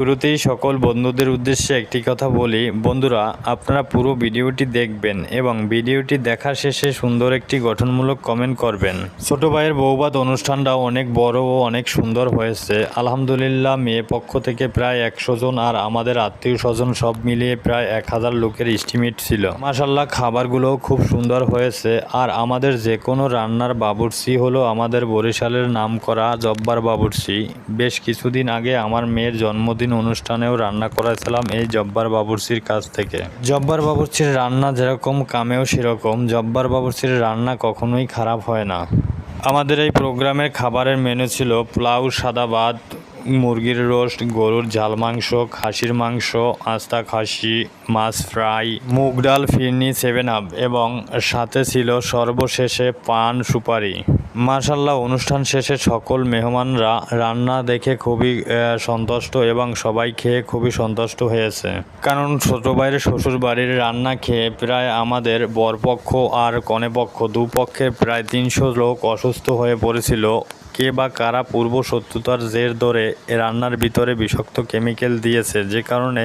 শুরুতেই সকল বন্ধুদের উদ্দেশ্যে একটি কথা বলি, বন্ধুরা আপনারা পুরো ভিডিওটি দেখবেন এবং ভিডিওটি দেখা শেষে সুন্দর একটি গঠনমূলক কমেন্ট করবেন। ছোট ভাইয়ের বৌভাত অনুষ্ঠানটাও অনেক বড় ও অনেক সুন্দর হয়েছে আলহামদুলিল্লাহ। মেয়ে পক্ষ থেকে প্রায় 100 জন আর আমাদের আত্মীয় স্বজন সব মিলিয়ে প্রায় 1000 লোকের এস্টিমেট ছিল। মাশাআল্লাহ খাবারগুলোও খুব সুন্দর হয়েছে। আর আমাদের যে কোনো রান্নার বাবুর্চি হলো আমাদের বরিশালের নামকরা জব্বার বাবুর্চি। বেশ কিছুদিন আগে আমার মেয়ের জন্মদিন অনুষ্ঠানেও রান্না করেছিলাম এই জব্বার বাবুর্চির কাছ থেকে। জব্বার বাবুর্চির রান্না যেরকম কামেও সেরকম। জব্বার বাবুর্চির রান্না কখনোই খারাপ হয় না। আমাদের এই প্রোগ্রামের খাবারের মেনু ছিল পোলাও, সাদা ভাত, মুরগির রোস্ট, গরুর ঝাল মাংস, খাসির মাংস, আস্তা খাসি, মাছ ফ্রাই, মুগ ডাল, ফিরনি, 7 আপ এবং সাথে ছিল সর্বশেষে পান সুপারি। মাশাআল্লাহ অনুষ্ঠান শেষে সকল মেহমানরা রান্না দেখে খুবই সন্তুষ্ট এবং সবাই খেয়ে খুবই সন্তুষ্ট হয়েছে। কারণ ছোট ভাইয়ের শ্বশুর বাড়ির রান্না খেয়ে প্রায় আমাদের বরপক্ষ আর কনেপক্ষ দুপক্ষে প্রায় 300 লোক অসুস্থ হয়ে পড়েছিল। কে বা কারা পূর্ব শত্রুতার জের ধরে রান্নার ভিতরে বিষাক্ত কেমিক্যাল দিয়েছে, যে কারণে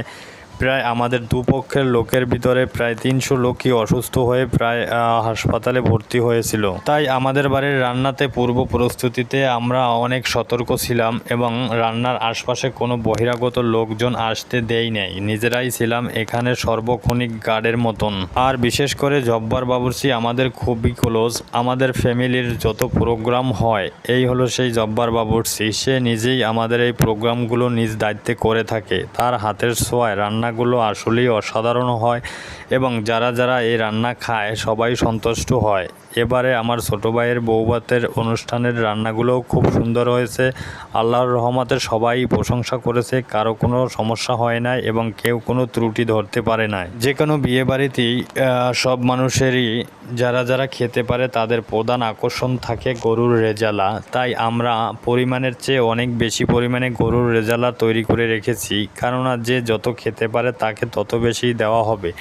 প্রায় আমাদের দুপক্ষের লোকের ভিতরে প্রায় 300 লোকই অসুস্থ হয়ে প্রায় হাসপাতালে ভর্তি হয়েছিল। তাই আমাদের বাড়ির রান্নাতে পূর্ব প্রস্তুতিতে আমরা অনেক সতর্ক ছিলাম এবং রান্নার আশপাশে কোনো বহিরাগত লোকজন আসতে দেই নাই। নিজেরাই ছিলাম এখানে সর্বক্ষণিক গার্ডের মতন। আর বিশেষ করে জব্বার বাবুর্চি আমাদের খুবই ক্লোজ। আমাদের ফ্যামিলির যত প্রোগ্রাম হয় এই হলো সেই জব্বার বাবুর্চি। সে নিজেই আমাদের এই প্রোগ্রামগুলো নিজ দায়িত্বে করে থাকে। তার হাতের ছোঁয়ায় রান্নাগুলো আসলেই অসাধারণ হয় এবং যারা যারা এই রান্না খায় সবাই সন্তুষ্ট হয়। এবারে আমার ছোট ভাইয়ের বৌভাতের অনুষ্ঠানের রান্নাগুলোও খুব সুন্দর হয়েছে। আল্লাহর রহমতে সবাই প্রশংসা করেছে, কারো কোনো সমস্যা হয় নাই এবং কেউ কোনো ত্রুটি ধরতে পারে নাই। যে কোনো বিয়ে বাড়িতেই সব মানুষেরই যারা যারা খেতে পারে তাদের প্রধান আকর্ষণ থাকে গরুর রেজালা। তাই আমরা পরিমাণের চেয়ে অনেক বেশি পরিমাণে গরুর রেজালা তৈরি করে রেখেছি, কেননা যে যত খেতে পারে তাকে তত বেশি দেওয়া হবে।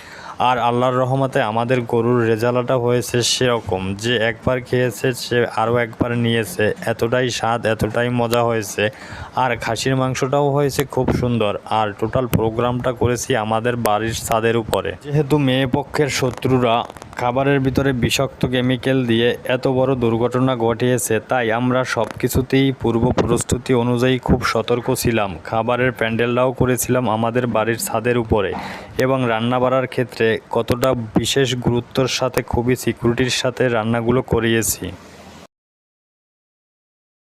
আর আল্লাহর রহমতে আমাদের গরুর রেজালাটা হয়েছে সেরকম যে একবার খেয়েছে সে আরও একবার নিয়েছে। এতটাই স্বাদ, এতটাই মজা হয়েছে। আর খাসির মাংসটাও হয়েছে খুব সুন্দর। আর টোটাল প্রোগ্রামটা করেছি আমাদের বাড়ির ছাদের উপরে। যেহেতু মেয়ে পক্ষের শত্রুরা খাবারের ভিতরে বিষাক্ত কেমিক্যাল দিয়ে এত বড় দুর্ঘটনা ঘটিয়েছে, তাই আমরা সব কিছুতেই পূর্ব প্রস্তুতি অনুযায়ী খুব সতর্ক ছিলাম। খাবারের প্যান্ডেলটাও করেছিলাম আমাদের বাড়ির ছাদের উপরে এবং রান্না বাড়ার ক্ষেত্রে কতটা বিশেষ গুরুত্বর সাথে খুবই সিকিউরিটির সাথে রান্নাগুলো করিয়েছি।